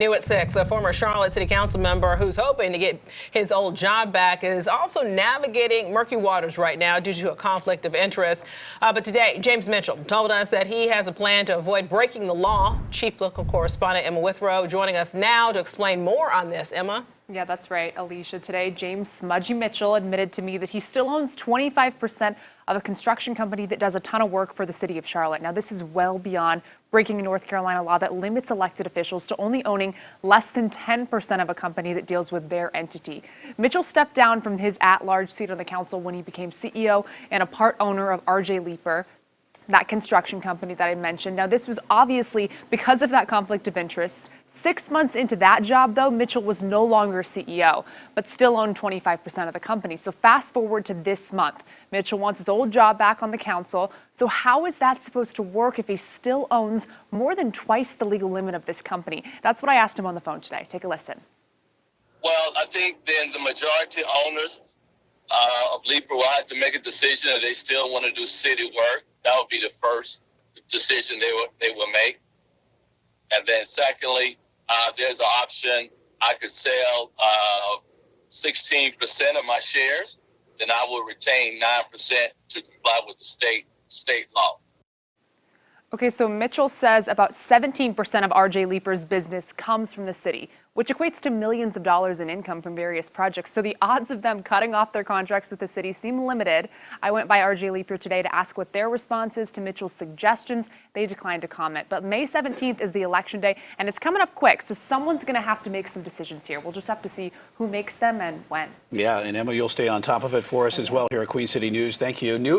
New at 6, a former Charlotte City Council member who's hoping to get his old job back is also navigating murky waters right now due to a conflict of interest. But today, James Mitchell told us that he has a plan to avoid breaking the law. Chief local correspondent Emma Withrow joining us now to explain more on this. Emma? Yeah, that's right, Alicia. Today, James Smudgy Mitchell admitted to me that he still owns 25% of a construction company that does a ton of work for the city of Charlotte. Now, this is well beyond breaking a North Carolina law that limits elected officials to only owning less than 10% of a company that deals with their entity. Mitchell stepped down from his at-large seat on the council when he became CEO and a part owner of RJ Leeper, that construction company that I mentioned. Now, this was obviously because of that conflict of interest. 6 months into that job, though, Mitchell was no longer CEO, but still owned 25% of the company. So fast forward to this month. Mitchell wants his old job back on the council. So how is that supposed to work if he still owns more than twice the legal limit of this company? That's what I asked him on the phone today. Take a listen. Well, I think then the majority owners of Leeper will have to make a decision if they still want to do city work. That would be the first decision they will make. And then secondly, there's an option. I could sell 16% of my shares, then I will retain 9% to comply with the state law. Okay, so Mitchell says about 17% of RJ Leeper's business comes from the city, which equates to millions of dollars in income from various projects. So the odds of them cutting off their contracts with the city seem limited. I went by RJ Leeper today to ask what their response is to Mitchell's suggestions. They declined to comment. But May 17th is the election day, and it's coming up quick, so someone's going to have to make some decisions here. We'll just have to see who makes them and when. Yeah, and Emma, you'll stay on top of it for us as well here at Queen City News. Thank you.